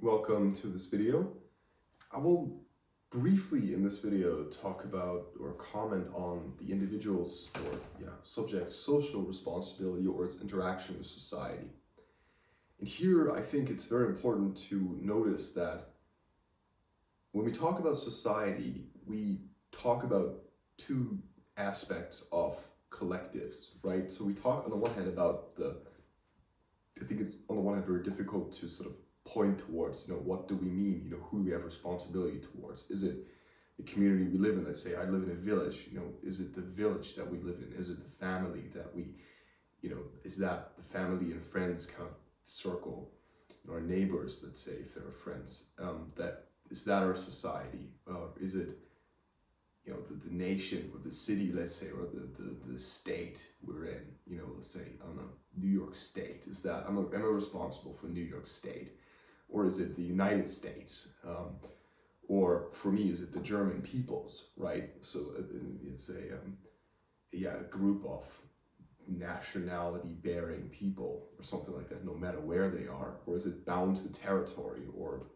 welcome to this video. I will briefly in this video talk about or comment on the individual's or subject's social responsibility or its interaction with society. And here I think it's very important to notice that when we talk about society, we talk about two aspects of collectives, right? So we talk on the one hand about I think it's on the one hand very difficult to sort of point towards, what do we mean, who we have responsibility towards. Is it the community we live in? Let's say I live in a village, is it the village that we live in? Is it the family that we, is that the family and friends kind of circle, our neighbors, let's say, if they're friends, is that our society? Is it, the nation or the city, let's say, or the state we're in, let's say, I don't know, New York State, is that, am I responsible for New York State? Or is it the United States? Or for me, is it the German peoples, right? So it's a group of nationality bearing people or something like that, no matter where they are. Or is it bound to territory? Or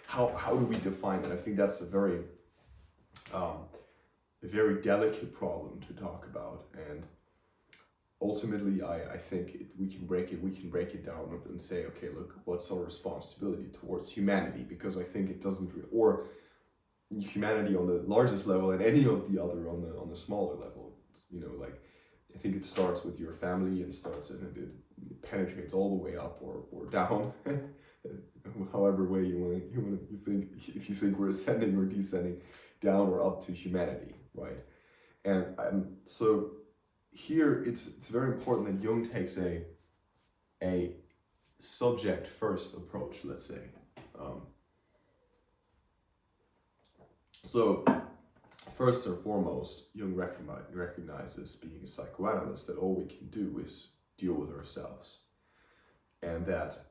how do we define that? I think that's a very delicate problem to talk about, and ultimately I think we can break it down and say, okay, look, what's our responsibility towards humanity? Because I think it doesn't, or humanity on the largest level and any of the other on the smaller level. Like I think it starts with your family and it penetrates all the way up or down. However way you think, if you think we're ascending or descending, down or up to humanity, right? And so here it's very important that Jung takes a subject first approach, let's say. So first and foremost, Jung recognizes, being a psychoanalyst, that all we can do is deal with ourselves, and that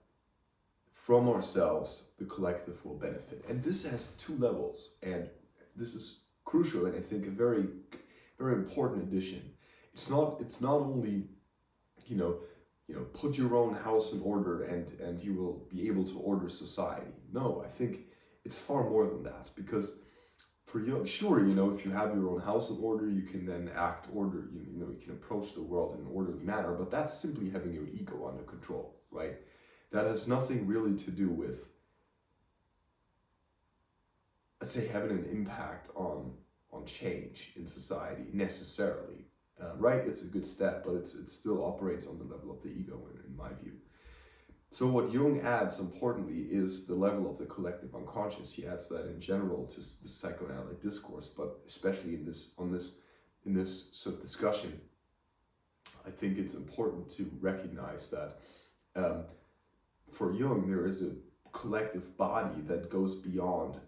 from ourselves the collective will benefit. And this has two levels, and this is crucial, and I think a very, very important addition. It's not only, put your own house in order and you will be able to order society. No, I think it's far more than that, because for Jung, sure, if you have your own house in order, you can then you can approach the world in an orderly manner, but that's simply having your ego under control, right? That has nothing really to do with, let's say, having an impact on change in society necessarily, right? It's a good step, but it still operates on the level of the ego in my view. So what Jung adds, importantly, is the level of the collective unconscious. He adds that in general to the psychoanalytic discourse, but especially in this sort of discussion, I think it's important to recognize that for Jung there is a collective body that goes beyond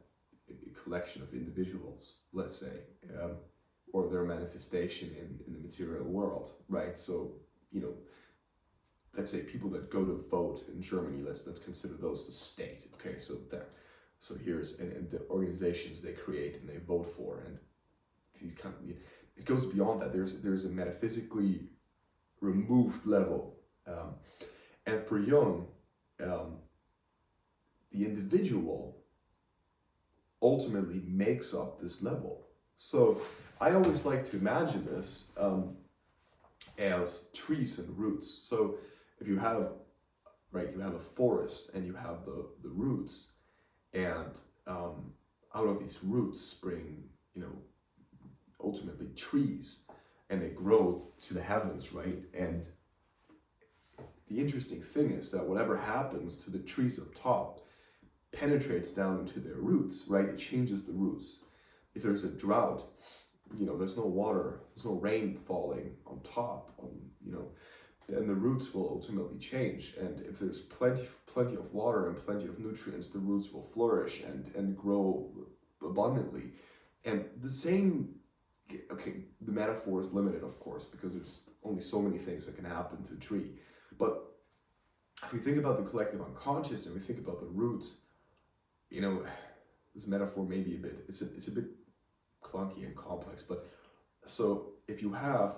a collection of individuals, let's say, or their manifestation in the material world, right? So, let's say people that go to vote in Germany, let's consider those the state. Okay, so here's and the organizations they create and they vote for, and these kind of, it goes beyond that. There's a metaphysically removed level, and for Jung, the individual ultimately makes up this level. So I always like to imagine this as trees and roots. So if you have a forest and you have the roots, and out of these roots spring, ultimately trees, and they grow to the heavens, right? And the interesting thing is that whatever happens to the trees up top penetrates down into their roots, right? It changes the roots. If there's a drought, there's no water, there's no rain falling on top, then the roots will ultimately change. And if there's plenty of water and plenty of nutrients, the roots will flourish and grow abundantly. And the same, the metaphor is limited, of course, because there's only so many things that can happen to a tree. But if we think about the collective unconscious and we think about the roots, this metaphor may be it's a bit clunky and complex, but so if you have,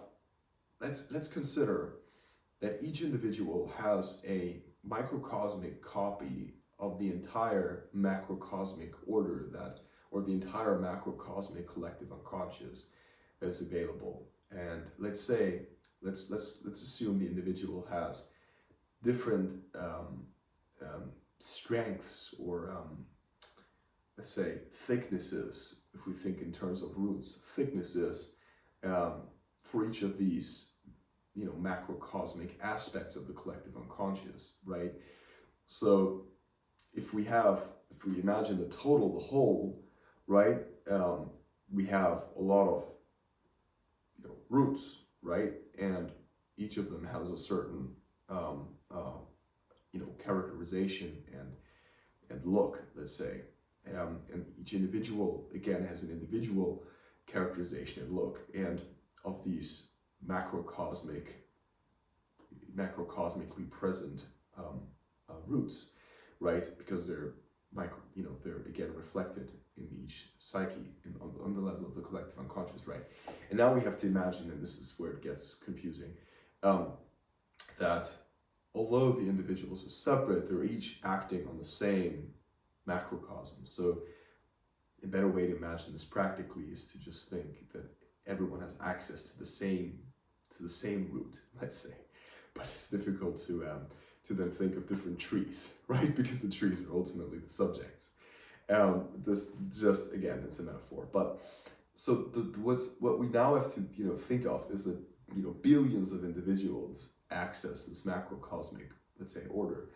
let's consider that each individual has a microcosmic copy of the entire macrocosmic order that, or the entire macrocosmic collective unconscious that is available. And let's say, let's assume the individual has different strengths, or let's say thicknesses, if we think in terms of roots, thicknesses for each of these, you know, macrocosmic aspects of the collective unconscious, right? So if we imagine the total, the whole, right, we have a lot of, you know, roots, right, and each of them has a certain you know, characterization and look, let's say, and each individual again has an individual characterization and look, and of these macrocosmically present roots, right, because they're you know, they're again reflected in each psyche on the level of the collective unconscious, right? And now we have to imagine, and this is where it gets confusing, that although the individuals are separate, they're each acting on the same macrocosm. So a better way to imagine this practically is to just think that everyone has access to the same root, let's say. But it's difficult to then think of different trees, right? Because the trees are ultimately the subjects. This just, again, it's a metaphor. But so what we now have to, you know, think of is that, you know, billions of individuals access this macrocosmic, let's say, order,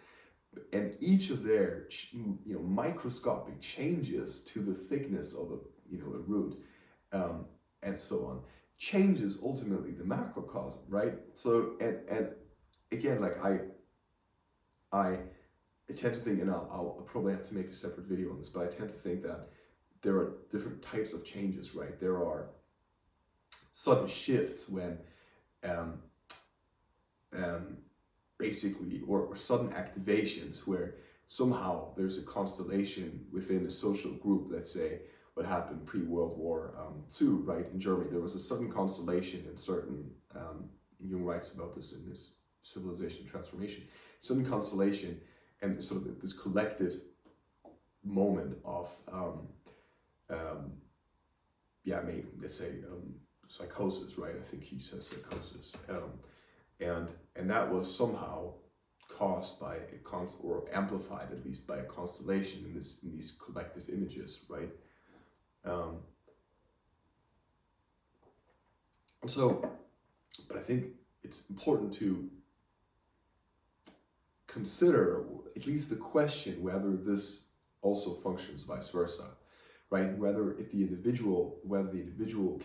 and each of their, you know, microscopic changes to the thickness of a, you know, a root, and so on, changes ultimately the macrocosm, right? So and again, like I tend to think, and I'll probably have to make a separate video on this, but I tend to think that there are different types of changes, right? There are sudden shifts when basically, or sudden activations where somehow there's a constellation within a social group. Let's say what happened pre-World War II, right? In Germany, there was a sudden constellation in certain, Jung writes about this in his Civilization Transformation, sudden constellation, and sort of this collective moment of, yeah, maybe, let's say, psychosis, right? I think he says psychosis. And that was somehow caused by or amplified at least by a constellation in these collective images, right? So, but I think it's important to consider at least the question whether this also functions vice versa, right? Whether the individual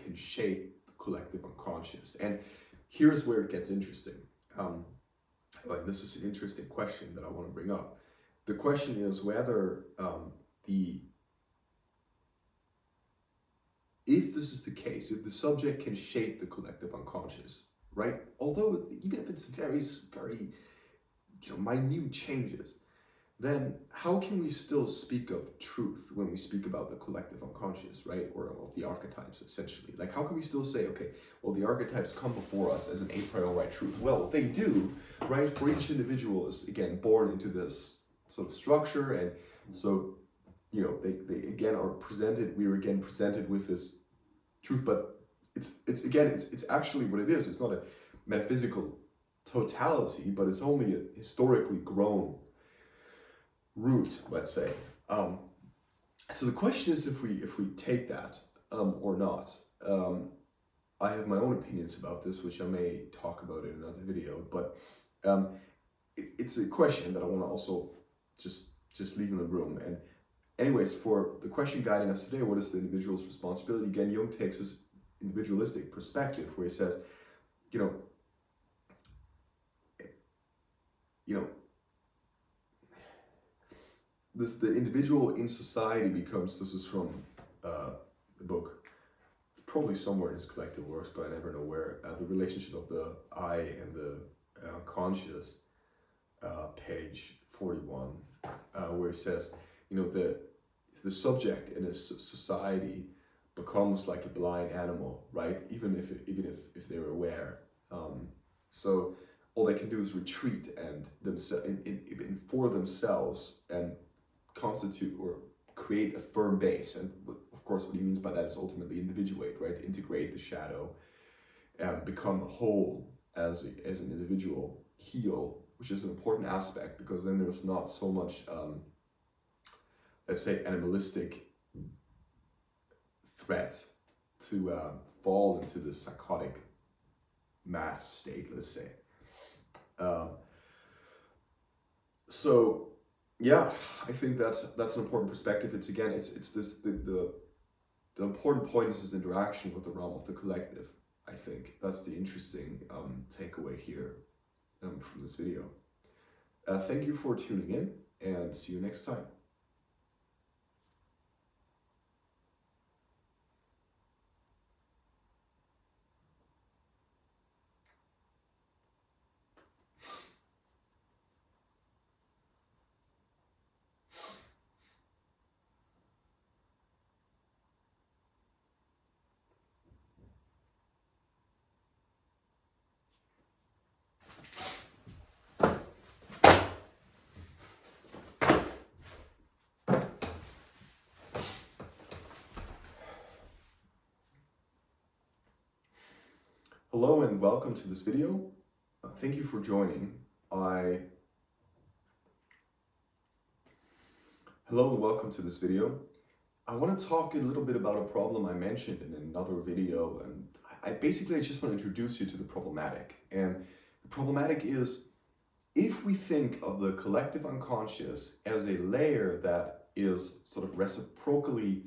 can shape the collective unconscious. And here's where it gets interesting. This is an interesting question that I want to bring up. The question is whether if this is the case, if the subject can shape the collective unconscious, right? Although even if it's very, very, you know, minute changes, then how can we still speak of truth when we speak about the collective unconscious, right? Or of the archetypes, essentially. Like, how can we still say, okay, well, the archetypes come before us as an a priori truth? Well, they do, right? For each individual is, again, born into this sort of structure, and so, you know, they again are presented, we are again presented with this truth, but it's actually what it is. It's not a metaphysical totality, but it's only a historically grown root, let's say. So the question is if we take that or not. I have my own opinions about this, which I may talk about in another video, but it's a question that I want to also just leave in the room. And anyways, for the question guiding us today, what is the individual's responsibility? Again, Jung takes this individualistic perspective where he says, you know, the individual in society becomes, this is from the book, probably somewhere in his collective works, but I never know where, the relationship of the I and the conscious, page 41, where he says, you know, the subject in a society becomes like a blind animal, right? Even if they're aware. So all they can do is retreat and for themselves and constitute or create a firm base. And of course, what he means by that is ultimately individuate, right? Integrate the shadow and become whole as an individual, heal, which is an important aspect, because then there's not so much, let's say, animalistic threat to fall into the psychotic mass state, let's say. So yeah, I think that's an important perspective. It's again, it's this the important point is this interaction with the realm of the collective. I think that's the interesting takeaway here from this video. Thank you for tuning in, and see you next time. Hello and welcome to this video. Thank you for joining. Hello and welcome to this video. I want to talk a little bit about a problem I mentioned in another video, and I basically just want to introduce you to the problematic. And the problematic is, if we think of the collective unconscious as a layer that is sort of reciprocally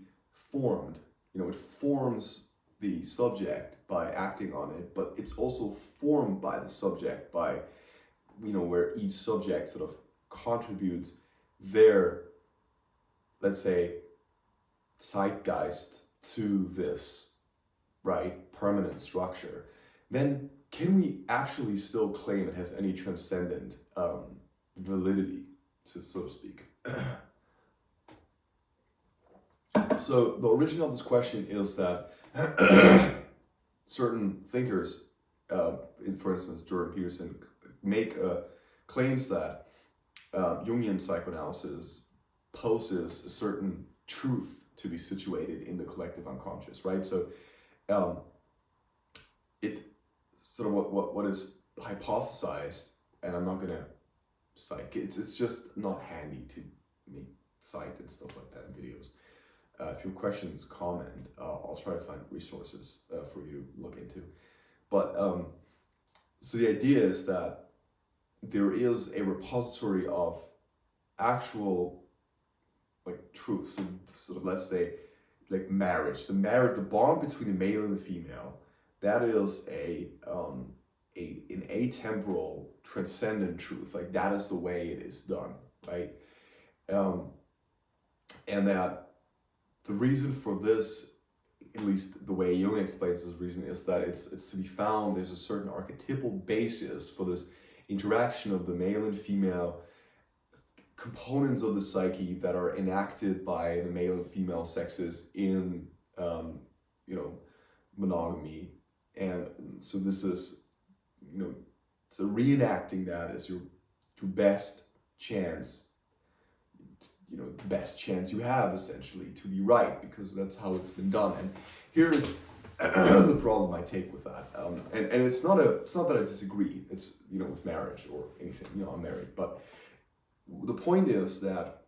formed, it forms the subject by acting on it, but it's also formed by the subject by, where each subject sort of contributes their, let's say, zeitgeist to this, right, permanent structure, then can we actually still claim it has any transcendent validity, so to speak? So the origin of this question is that certain thinkers, for instance, Jordan Peterson, make claims that Jungian psychoanalysis poses a certain truth to be situated in the collective unconscious, right? So it sort of what is hypothesized, and I'm not gonna cite, it's just not handy to make cite and stuff like that in videos. If you have questions, comment. I'll try to find resources for you to look into. But so the idea is that there is a repository of actual truth. So sort of, let's say, like marriage. The bond between the male and the female. That is an atemporal, transcendent truth. Like that is the way it is done, right? And that the reason for this, at least the way Jung explains this reason, is that it's to be found, there's a certain archetypal basis for this interaction of the male and female components of the psyche that are enacted by the male and female sexes in, monogamy. And so this is, so reenacting that as your best chance, the best chance you have, essentially, to be right, because that's how it's been done. And here's the problem I take with that. And it's not that I disagree. It's, with marriage or anything, I'm married. But the point is that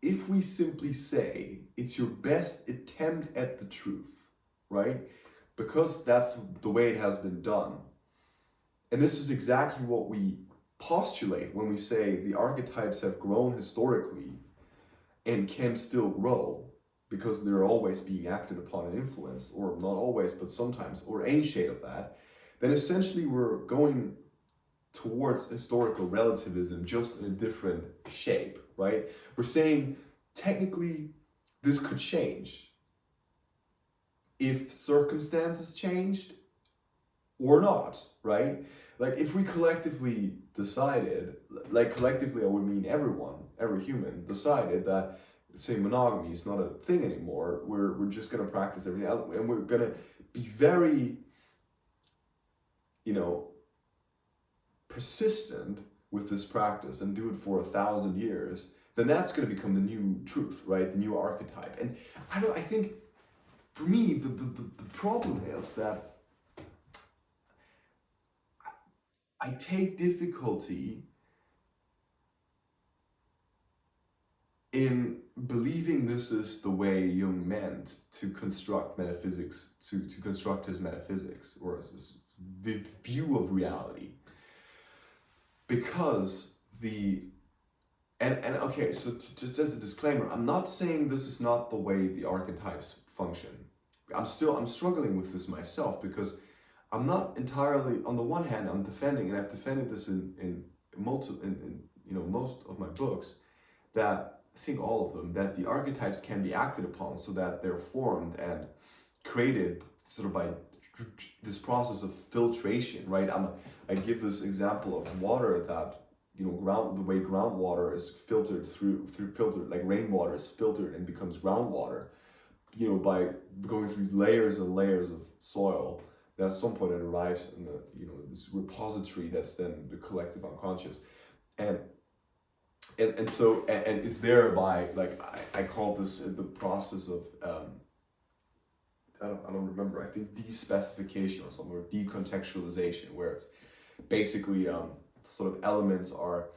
if we simply say it's your best attempt at the truth, right? Because that's the way it has been done. And this is exactly what we postulate when we say the archetypes have grown historically and can still grow because they're always being acted upon and influenced, or not always, but sometimes, or any shade of that, then essentially we're going towards historical relativism, just in a different shape, right? We're saying technically this could change if circumstances changed or not, right? Like if we collectively decided, collectively I would mean everyone, every human, decided that, say, monogamy is not a thing anymore, we're just gonna practice everything else, and we're gonna be very, persistent with this practice and do it for 1,000 years, then that's going to become the new truth, right? The new archetype. And I think for me, the problem is that I take difficulty in believing this is the way Jung meant to construct metaphysics, to construct his metaphysics, or his view of reality. Because okay, so just as a disclaimer, I'm not saying this is not the way the archetypes function. I'm struggling with this myself, because I'm not entirely, on the one hand, I'm defending, and I've defended this in most of my books, that I think all of them, that the archetypes can be acted upon so that they're formed and created sort of by this process of filtration, right? I give this example of water, that the way groundwater is filtered through filtered, like rainwater is filtered and becomes groundwater, by going through these layers and layers of soil. That at some point it arrives in this repository that's then the collective unconscious, and so it's thereby, like, I call this the process of I don't remember, I think despecification or something, or decontextualization, where it's basically sort of elements are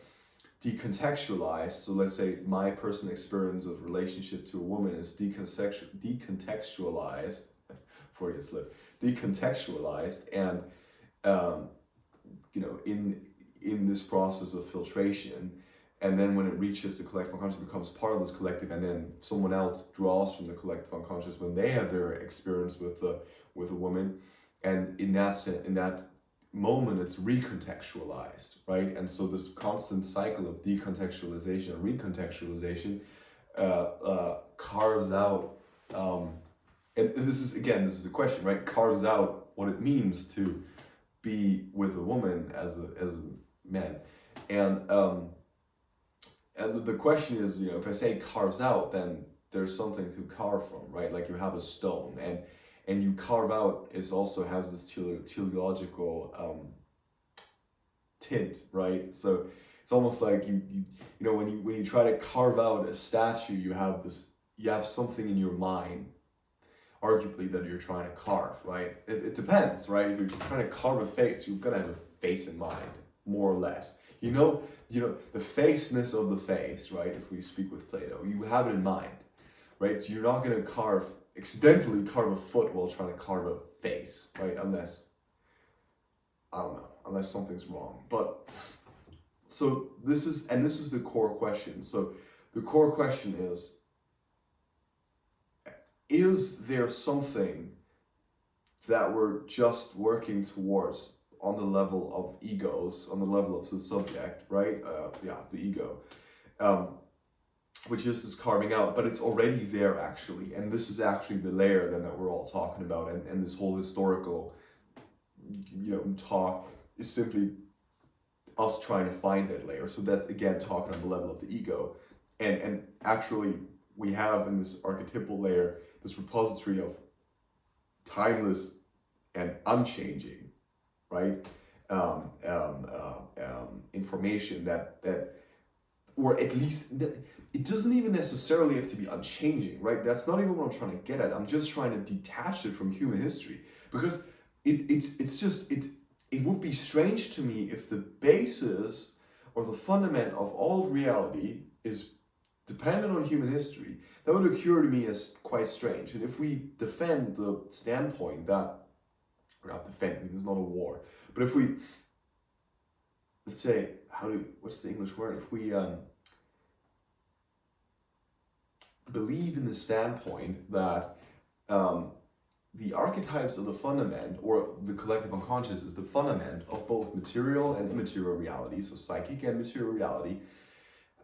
decontextualized. So let's say my personal experience of relationship to a woman is decontextualized, Freudian slip, decontextualized, and in this process of filtration. And then when it reaches the collective unconscious, it becomes part of this collective, and then someone else draws from the collective unconscious when they have their experience with a woman, and in that moment it's recontextualized, right? And so this constant cycle of decontextualization and recontextualization carves out, and this is the question, right? Carves out what it means to be with a woman as a man, and the question is, if I say carves out, then there's something to carve from, right? Like you have a stone, and you carve out, it also has this teleological tint, right? So it's almost like when you try to carve out a statue, you have something in your mind, arguably, that you're trying to carve, right? It depends, right? If you're trying to carve a face, you've got to have a face in mind, more or less. The faceness of the face, right? If we speak with Plato, you have it in mind, right? You're not going to accidentally carve a foot while trying to carve a face, right? Unless something's wrong. But so this is the core question. So the core question is there something that we're just working towards on the level of egos, on the level of the subject, right? The ego, which is this carving out, but it's already there, actually. And this is actually the layer then that we're all talking about, and this whole historical talk is simply us trying to find that layer. So that's, again, talking on the level of the ego, and actually we have in this archetypal layer this repository of timeless and unchanging, right? Information that, or at least, it doesn't even necessarily have to be unchanging, right? That's not even what I'm trying to get at. I'm just trying to detach it from human history, because it would be strange to me if the basis or the fundament of all reality is dependent on human history. That would occur to me as quite strange. And if we defend the standpoint that, or not defend, I mean, it's not a war, but if we, let's say, what's the English word? If we believe in the standpoint that the archetypes are the fundament, or the collective unconscious is the fundament of both material and immaterial reality, so psychic and material reality,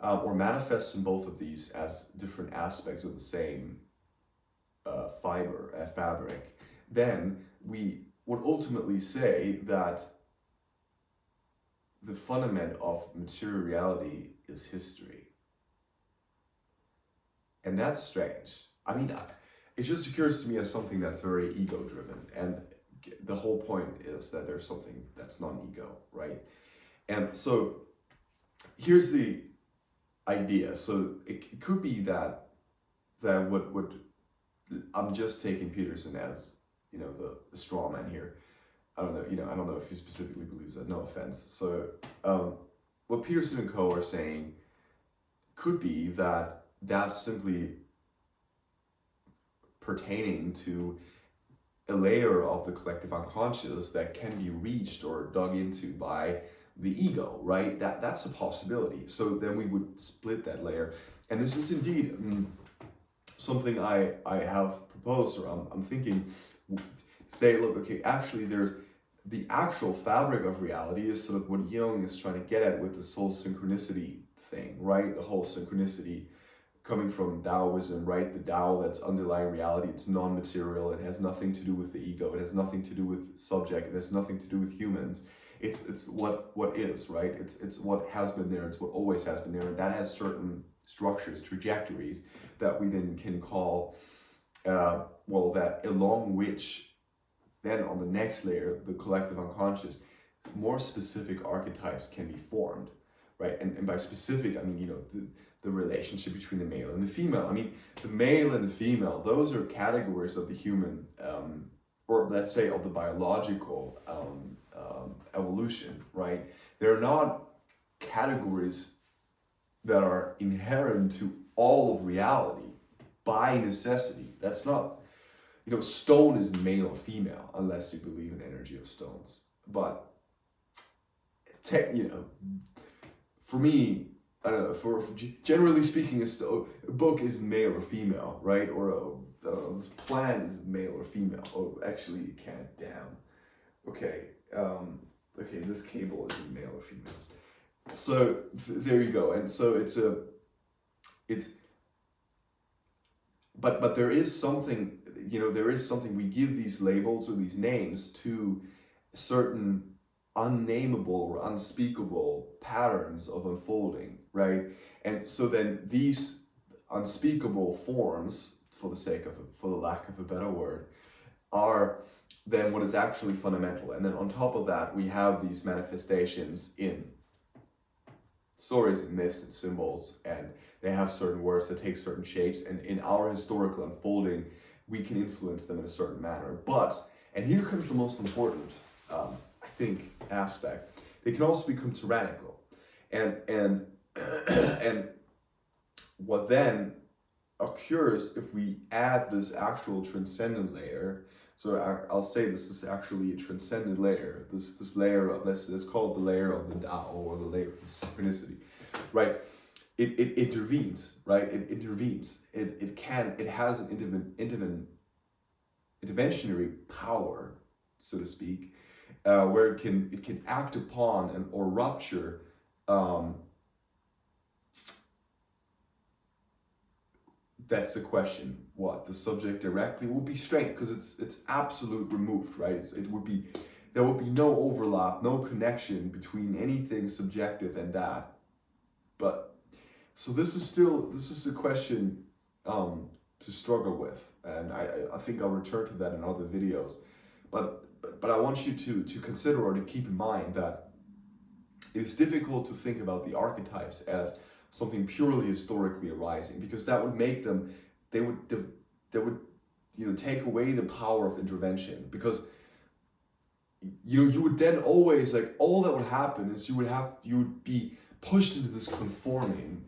or manifests in both of these as different aspects of the same fabric, then we would ultimately say that the fundament of material reality is history. And that's strange. I mean, it just occurs to me as something that's very ego-driven, and the whole point is that there's something that's non-ego, right? And so here's the idea. So it could be that what I'm just taking Peterson as, the straw man here. I don't know if he specifically believes that, no offense. So what Peterson and co are saying could be that that's simply pertaining to a layer of the collective unconscious that can be reached or dug into by the ego, right? That's a possibility. So then we would split that layer. And this is indeed something I have proposed, or I'm thinking, say, look, okay, actually there's the actual fabric of reality is sort of what Jung is trying to get at with this whole synchronicity thing, right? The whole synchronicity coming from Taoism, right? The Tao that's underlying reality, it's non-material, it has nothing to do with the ego, it has nothing to do with subject, it has nothing to do with humans. It's what is, right? It's what has been there, it's what always has been there, and that has certain structures, trajectories that we then can call, that along which then on the next layer, the collective unconscious, more specific archetypes can be formed, right? And by specific, I mean, the relationship between the male and the female. I mean, the male and the female, those are categories of the human, or let's say of the biological evolution, right? They're not categories that are inherent to all of reality by necessity. That's not, stone is male or female, unless you believe in the energy of stones. But, for me, I don't know, for generally speaking, a book is male or female, right? Or this plant is male or female. Oh, actually, you can't, damn. Okay, this cable is male or female. So there you go. And so but there is something, we give these labels or these names to certain unnameable or unspeakable patterns of unfolding, right? And so then these unspeakable forms, for the lack of a better word, are then what is actually fundamental. And then on top of that, we have these manifestations in stories and myths and symbols, and they have certain words that take certain shapes, and in our historical unfolding, we can influence them in a certain manner. But, and here comes the most important, I think, aspect, they can also become tyrannical. And and what then occurs if we add this actual transcendent layer, so I'll say this is actually a transcendent layer, this layer of, let's call it the layer of the Tao, or the layer of the synchronicity, right? It intervenes, right? It intervenes. It has an interventionary power, so to speak, where it can act upon or rupture that's the question. What, the subject directly will be straight, because it's absolute removed, right? There would be no overlap, no connection between anything subjective and that. But so this is a question to struggle with, and I think I'll return to that in other videos. But I want you to consider, or to keep in mind, that it's difficult to think about the archetypes as something purely historically arising, because that would make them, they would take away the power of intervention, because you would then always, like, all that would happen is you would be pushed into this conforming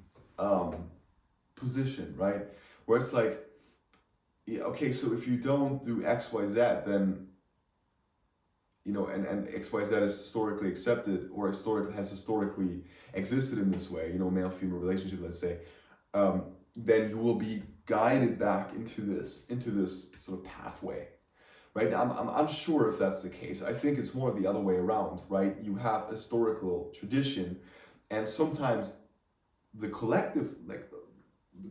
position, right? Where it's like, okay, so if you don't do X, Y, Z, then and XYZ is historically accepted, or has historically existed in this way, male-female relationship, let's say, then you will be guided back into this sort of pathway, right? Now, I'm unsure if that's the case. I think it's more the other way around, right? You have historical tradition, and sometimes the collective, like the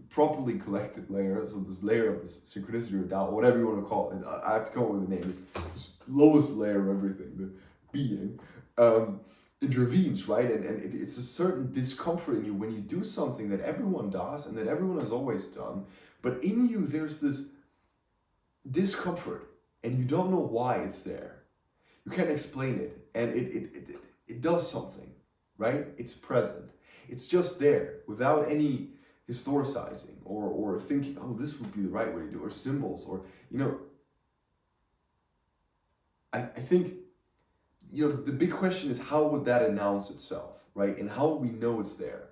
properly collected layers of this layer of this synchronicity or Tao, whatever you want to call it, I have to come up with a name, this lowest layer of everything, the being, intervenes, right? And it's a certain discomfort in you when you do something that everyone does and that everyone has always done, but in you there's this discomfort, and you don't know why it's there. You can't explain it, and it does something, right? It's present. It's just there without any historicizing or thinking, oh, this would be the right way to do it, or symbols, or, you know, I think, you know, the big question is, how would that announce itself, right? And how would we know it's there?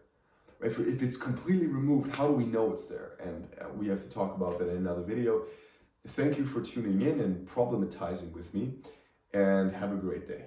Right? If it's completely removed, how do we know it's there? And we have to talk about that in another video. Thank you for tuning in and problematizing with me, and have a great day.